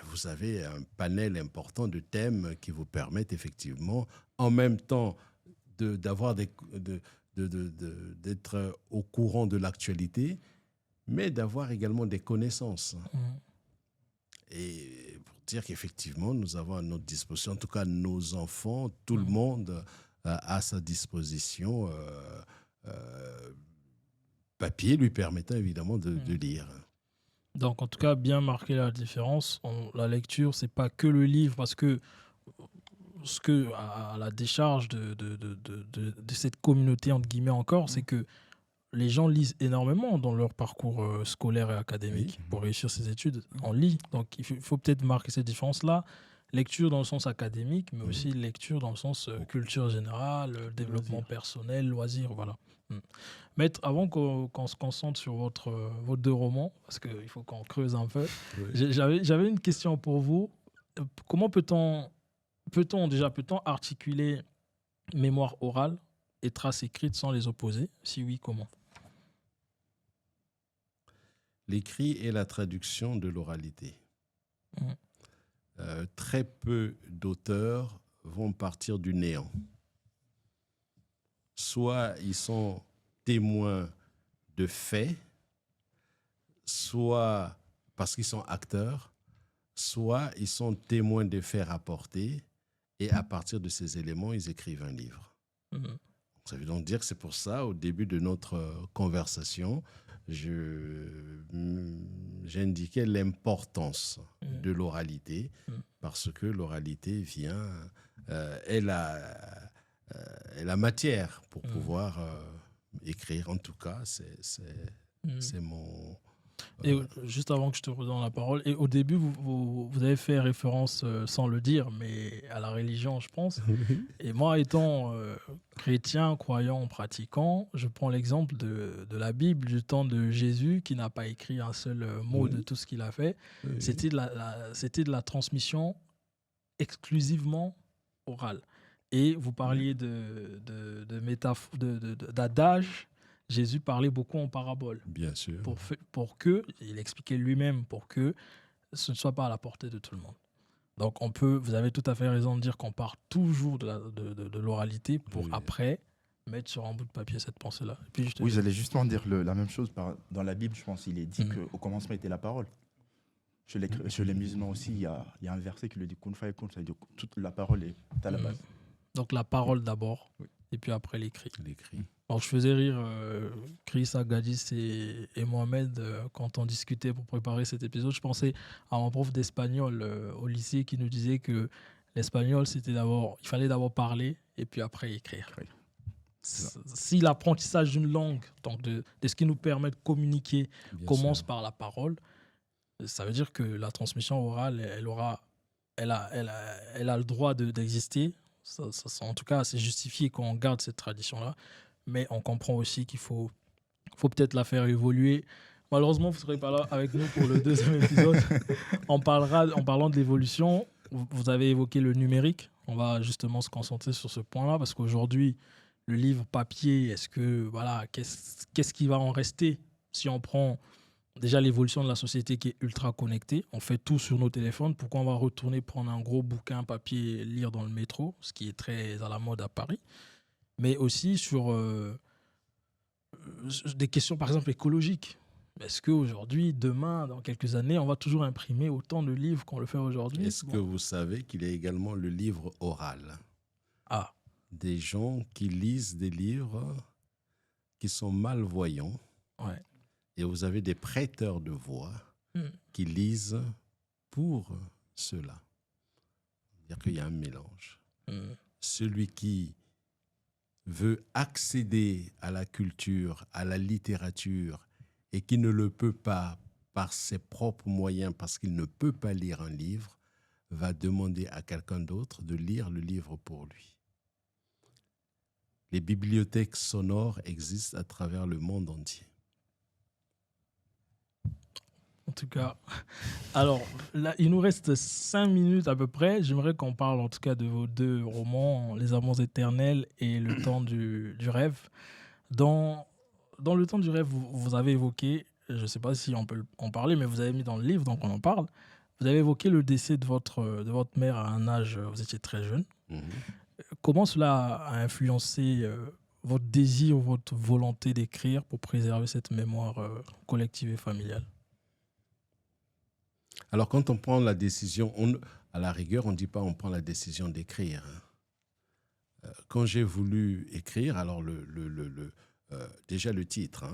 S4: vous avez un panel important de thèmes qui vous permettent effectivement, en même temps, d'être au courant de l'actualité, mais d'avoir également des connaissances. Et pour dire qu'effectivement, nous avons à notre disposition, en tout cas nos enfants, tout le monde a à sa disposition papier lui permettant évidemment de lire.
S1: Donc en tout cas, bien marquer la différence. La lecture, c'est pas que le livre, parce que à la décharge de cette communauté, entre guillemets encore, c'est que les gens lisent énormément dans leur parcours scolaire et académique pour réussir ses études. On lit. Donc, il faut peut-être marquer cette différence-là. Lecture dans le sens académique, mais aussi lecture dans le sens culture générale, développement personnel, loisirs, voilà. Maître, avant qu'on se concentre sur vos deux romans, parce qu'il faut qu'on creuse un peu, j'avais une question pour vous. Comment peut-on articuler mémoire orale et traces écrites sans les opposer? Si oui, comment?
S4: L'écrit est la traduction de l'oralité. Très peu d'auteurs vont partir du néant. Soit ils sont témoins de faits, soit parce qu'ils sont acteurs, soit ils sont témoins des faits rapportés, et à partir de ces éléments, ils écrivent un livre. Ça veut donc dire que c'est pour ça, au début de notre conversation, j'indiquais l'importance de l'oralité, parce que l'oralité est la matière pour pouvoir écrire. En tout cas, c'est mon...
S1: Et juste avant que je te redonne la parole, et au début, vous avez fait référence, sans le dire, mais à la religion, je pense. Et moi, étant chrétien, croyant, pratiquant, je prends l'exemple de la Bible du temps de Jésus, qui n'a pas écrit un seul mot de tout ce qu'il a fait. C'était de la transmission exclusivement orale. Et vous parliez d'adage. Jésus parlait beaucoup en parabole.
S4: Bien sûr.
S1: Pour que, il expliquait lui-même, pour que ce ne soit pas à la portée de tout le monde. Donc, vous avez tout à fait raison de dire qu'on part toujours de l'oralité pour après mettre sur un bout de papier cette pensée-là.
S2: Oui, j'allais justement dire la même chose. Dans la Bible, je pense qu'il est dit qu'au commencement était la parole. Chez les musulmans aussi, il y a un verset qui le dit kun fayakun, c'est-à-dire toute la parole est à la base.
S1: Donc, la parole d'abord, et puis après l'écrit. Alors, je faisais rire Chris, Agadis et Mohamed quand on discutait pour préparer cet épisode. Je pensais à mon prof d'espagnol au lycée qui nous disait que l'espagnol, il fallait d'abord parler et puis après écrire. Si l'apprentissage d'une langue, donc de ce qui nous permet de communiquer, commence par la parole, ça veut dire que la transmission orale, elle a le droit d'exister. En tout cas, c'est justifié qu'on garde cette tradition-là. Mais on comprend aussi qu'il faut peut-être la faire évoluer. Malheureusement, vous ne serez pas là avec nous pour le deuxième épisode. En parlant de l'évolution, vous avez évoqué le numérique. On va justement se concentrer sur ce point-là parce qu'aujourd'hui, le livre papier, qu'est-ce qui va en rester si on prend déjà l'évolution de la société qui est ultra connectée? On fait tout sur nos téléphones. Pourquoi on va retourner prendre un gros bouquin papier et lire dans le métro, ce qui est très à la mode à Paris? Mais aussi sur des questions, par exemple, écologiques. Est-ce qu'aujourd'hui, demain, dans quelques années, on va toujours imprimer autant de livres qu'on le fait aujourd'hui?
S4: Est-ce que vous savez qu'il y a également le livre oral?
S1: Ah.
S4: Des gens qui lisent des livres qui sont malvoyants.
S1: Ouais.
S4: Et vous avez des prêteurs de voix qui lisent pour cela. C'est-à-dire qu'il y a un mélange. Celui qui veut accéder à la culture, à la littérature, et qui ne le peut pas par ses propres moyens, parce qu'il ne peut pas lire un livre, va demander à quelqu'un d'autre de lire le livre pour lui. Les bibliothèques sonores existent à travers le monde entier.
S1: En tout cas, alors, là, il nous reste 5 minutes à peu près. J'aimerais qu'on parle en tout cas de vos 2 romans, Les Amours éternels et Le temps du rêve. Dans Le temps du rêve, vous avez évoqué, je ne sais pas si on peut en parler, mais vous avez mis dans le livre, donc on en parle. Vous avez évoqué le décès de votre mère à un âge, vous étiez très jeune. Comment cela a influencé votre désir ou votre volonté d'écrire pour préserver cette mémoire collective et familiale?
S4: Alors, quand on prend la décision, à la rigueur, on ne dit pas on prend la décision d'écrire. Quand j'ai voulu écrire, alors déjà le titre,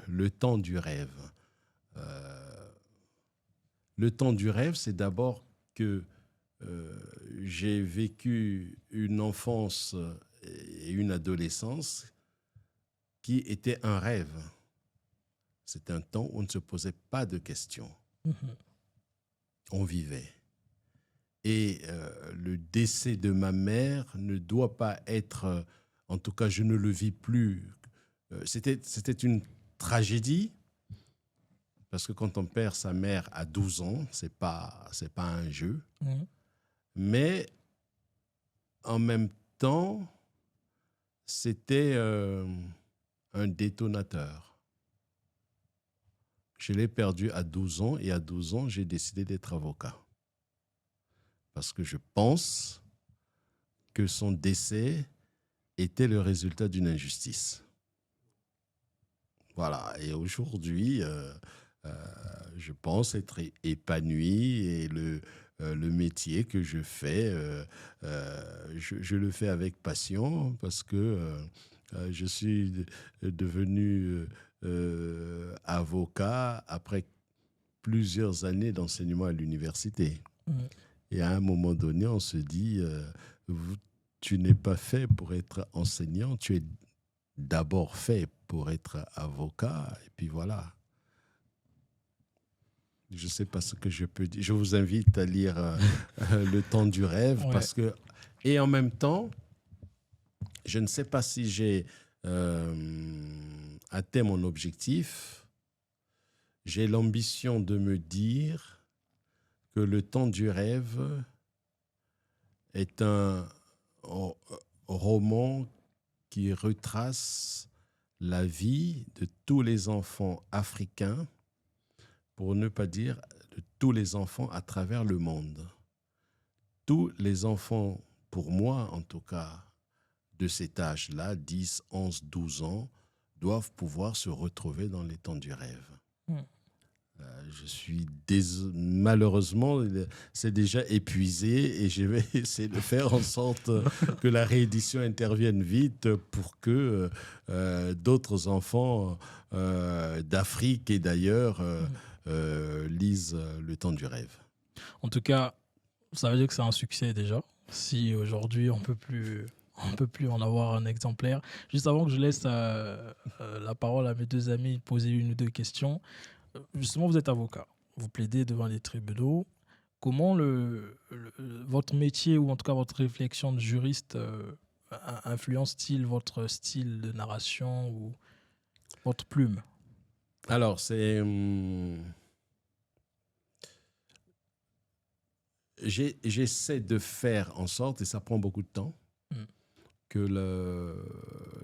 S4: Le temps du rêve. Le temps du rêve, c'est d'abord que j'ai vécu une enfance et une adolescence qui était un rêve. C'était un temps où on ne se posait pas de questions. On vivait. Et le décès de ma mère ne doit pas être, en tout cas je ne le vis plus, c'était une tragédie, parce que quand on perd sa mère à 12 ans, c'est pas un jeu, mais en même temps, c'était un détonateur. Je l'ai perdu à 12 ans et à 12 ans, j'ai décidé d'être avocat. Parce que je pense que son décès était le résultat d'une injustice. Voilà. Et aujourd'hui, je pense être épanoui et le métier que je fais, je le fais avec passion parce que je suis devenu avocat après plusieurs années d'enseignement à l'université. Et à un moment donné, on se dit, tu n'es pas fait pour être enseignant, tu es d'abord fait pour être avocat. Et puis voilà. Je ne sais pas ce que je peux dire. Je vous invite à lire Le temps du rêve. Ouais. Parce que, et en même temps, je ne sais pas si j'ai atteint mon objectif. J'ai l'ambition de me dire que Le temps du rêve est un roman qui retrace la vie de tous les enfants africains, pour ne pas dire de tous les enfants à travers le monde. Tous les enfants, pour moi en tout cas, de cet âge-là, 10, 11, 12 ans, doivent pouvoir se retrouver dans les temps du rêve. Je suis malheureusement, c'est déjà épuisé et je vais essayer de faire en sorte que la réédition intervienne vite pour que d'autres enfants d'Afrique et d'ailleurs lisent Le Temps du rêve.
S1: En tout cas, ça veut dire que c'est un succès déjà. Si aujourd'hui on peut plus en avoir un exemplaire. Juste avant que je laisse la parole à mes deux amis, poser une ou deux questions. Justement, vous êtes avocat. Vous plaidez devant les tribunaux. Comment votre métier ou en tout cas votre réflexion de juriste influence-t-il votre style de narration ou votre plume?
S4: Alors, j'essaie de faire en sorte, et ça prend beaucoup de temps, que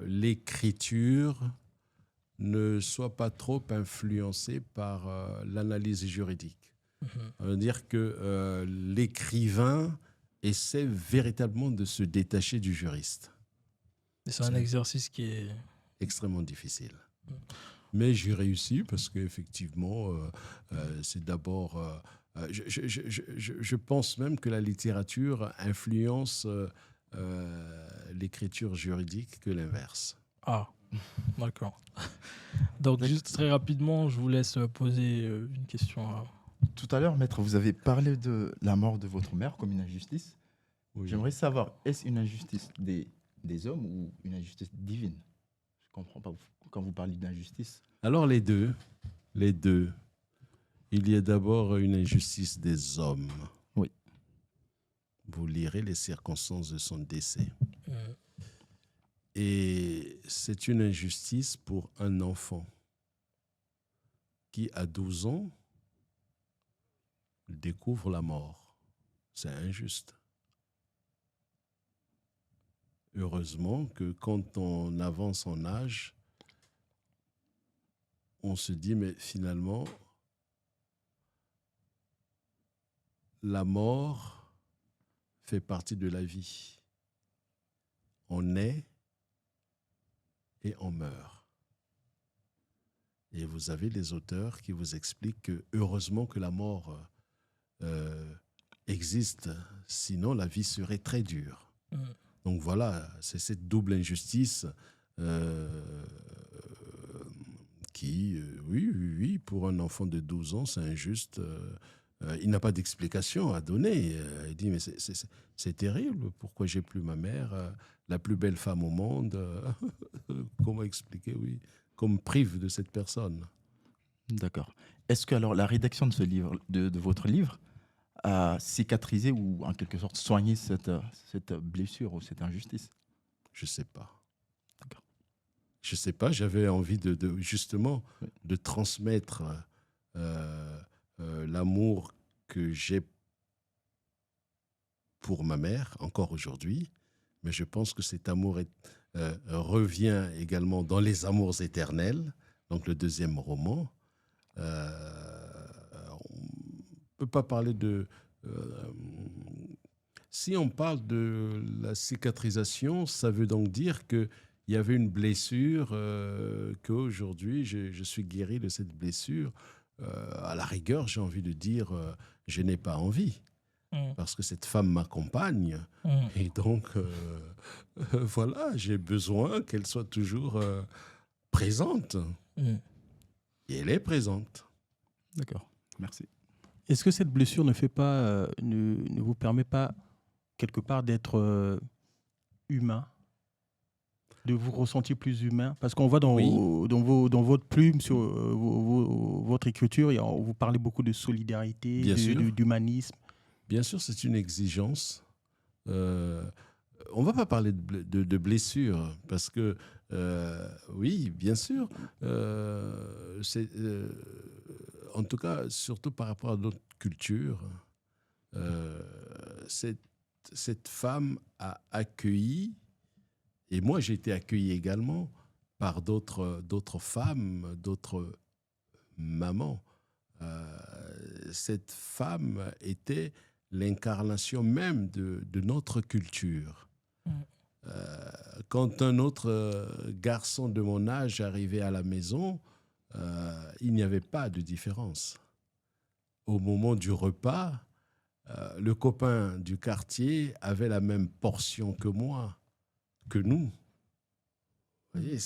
S4: l'écriture ne soit pas trop influencée par l'analyse juridique. Ça veut dire que l'écrivain essaie véritablement de se détacher du juriste.
S1: Et c'est un exercice qui est
S4: extrêmement difficile. Mais j'ai réussi parce qu'effectivement, c'est d'abord... je pense même que la littérature influence l'écriture juridique que l'inverse.
S1: Ah, d'accord. Donc, juste très rapidement, je vous laisse poser une question.
S2: Tout à l'heure, maître, vous avez parlé de la mort de votre mère comme une injustice. Oui. J'aimerais savoir, est-ce une injustice des hommes ou une injustice divine? Je ne comprends pas quand vous parlez d'injustice.
S4: Alors les deux. Il y a d'abord une injustice des hommes.
S2: Oui.
S4: Vous lirez les circonstances de son décès. Et c'est une injustice pour un enfant qui, à 12 ans, découvre la mort. C'est injuste. Heureusement que quand on avance en âge, on se dit, mais finalement, la mort fait partie de la vie. On naît et on meurt. Et vous avez les auteurs qui vous expliquent que heureusement que la mort existe, sinon la vie serait très dure. Donc voilà, c'est cette double injustice qui, oui, pour un enfant de 12 ans, c'est injuste. Il n'a pas d'explication à donner. Il dit, mais c'est terrible, pourquoi j'ai plus ma mère, la plus belle femme au monde. Comment expliquer, oui, qu'on me prive de cette personne.
S2: D'accord. Est-ce que alors la rédaction de ce livre, de votre livre, a cicatrisé ou en quelque sorte soigné cette blessure ou cette injustice?
S4: Je ne sais pas.
S2: D'accord.
S4: Je ne sais pas, j'avais envie justement de transmettre l'amour que j'ai pour ma mère, encore aujourd'hui, mais je pense que cet amour revient également dans Les Amours éternels, donc le deuxième roman. On ne peut pas parler de... si on parle de la cicatrisation, ça veut donc dire qu'il y avait une blessure, qu'aujourd'hui, je suis guéri de cette blessure. À la rigueur, j'ai envie de dire, je n'ai pas envie. Parce que cette femme m'accompagne. Et donc, voilà, j'ai besoin qu'elle soit toujours présente. Et elle est présente.
S2: D'accord, merci.
S3: Est-ce que cette blessure ne vous permet pas, quelque part, d'être humain, de vous ressentir plus humain? Parce qu'on voit dans votre plume, sur votre écriture, vous parlez beaucoup de solidarité, d'humanisme.
S4: Bien sûr, c'est une exigence. On ne va pas parler de blessure, parce que, oui, bien sûr, en tout cas, surtout par rapport à notre culture, cette femme a accueilli, et moi j'ai été accueilli également par d'autres femmes, d'autres mamans. Cette femme était l'incarnation même de notre culture. Quand un autre garçon de mon âge arrivait à la maison, il n'y avait pas de différence. Au moment du repas, le copain du quartier avait la même portion que moi, que nous. Vous voyez,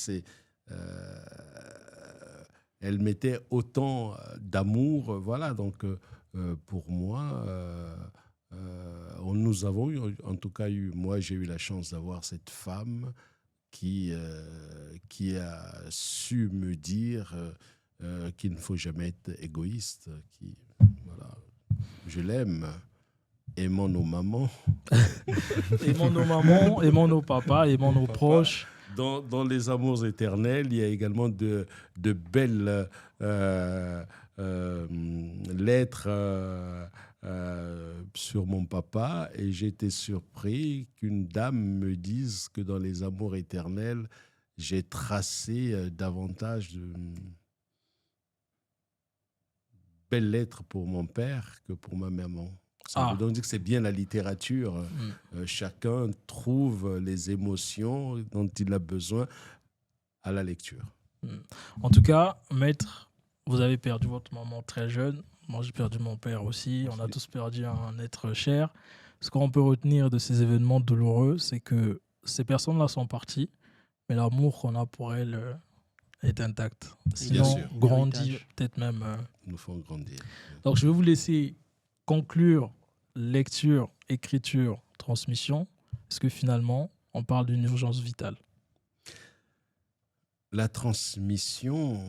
S4: elle mettait autant d'amour. Voilà, donc pour moi, nous avons eu, en tout cas, moi j'ai eu la chance d'avoir cette femme qui a su me dire qu'il ne faut jamais être égoïste. Voilà, je l'aime. Aimons nos mamans.
S1: Aimons nos mamans, aimons nos papas, aimons nos proches.
S4: Dans les amours éternels, il y a également de belles lettres sur mon papa. Et j'ai été surpris qu'une dame me dise que dans les amours éternels, j'ai tracé davantage de belles lettres pour mon père que pour ma maman. Ça veut donc dire que c'est bien la littérature. Chacun trouve les émotions dont il a besoin à la lecture.
S1: En tout cas, maître, vous avez perdu votre maman très jeune. Moi, j'ai perdu mon père aussi. On a tous perdu un être cher. Ce qu'on peut retenir de ces événements douloureux, c'est que ces personnes-là sont parties, mais l'amour qu'on a pour elles est intact. Sinon, grandit, peut-être même.
S4: Nous font grandir.
S1: Donc, je vais vous laisser conclure lecture, écriture, transmission. Est-ce que finalement, on parle d'une urgence vitale?
S4: La transmission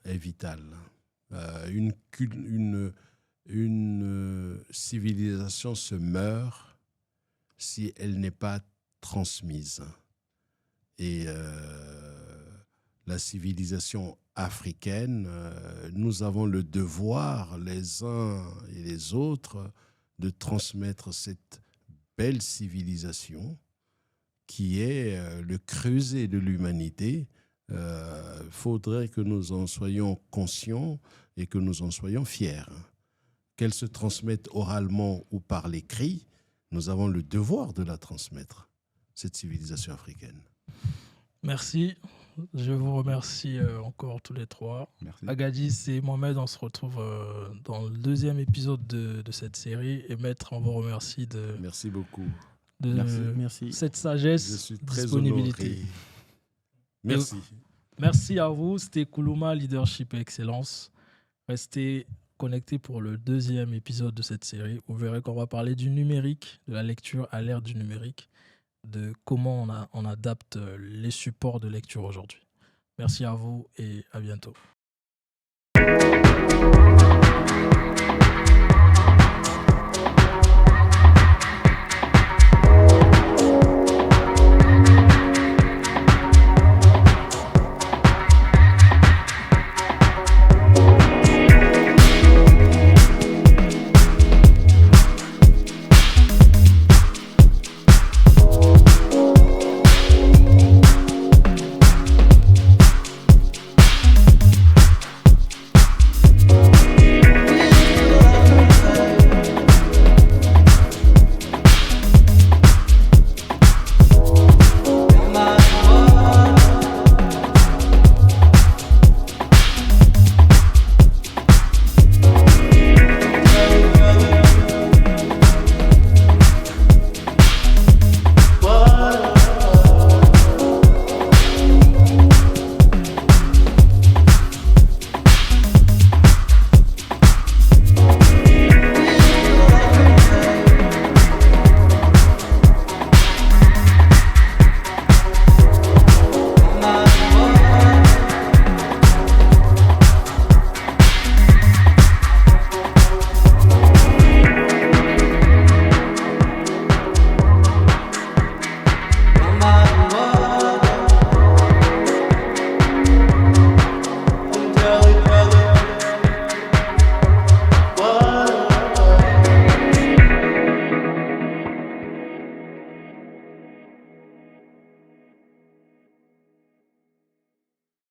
S4: est vitale. Une civilisation se meurt si elle n'est pas transmise. Et la civilisation africaine, nous avons le devoir, les uns et les autres, de transmettre cette belle civilisation qui est le creuset de l'humanité. Il faudrait que nous en soyons conscients et que nous en soyons fiers. Qu'elle se transmette oralement ou par l'écrit, nous avons le devoir de la transmettre, cette civilisation africaine.
S1: Merci. Je vous remercie encore tous les trois.
S2: Merci.
S1: Agadis et Mohamed, on se retrouve dans le deuxième épisode de cette série. Et Maître, on vous remercie de...
S4: Merci beaucoup.
S3: Merci.
S1: Cette sagesse,
S4: Je suis très
S1: disponibilité.
S4: honoré. Merci.
S1: Merci à vous. C'était Koulouma, Leadership et Excellence. Restez connectés pour le deuxième épisode de cette série. Vous verrez qu'on va parler du numérique, de la lecture à l'ère du numérique, de comment on adapte les supports de lecture aujourd'hui. Merci à vous et à bientôt.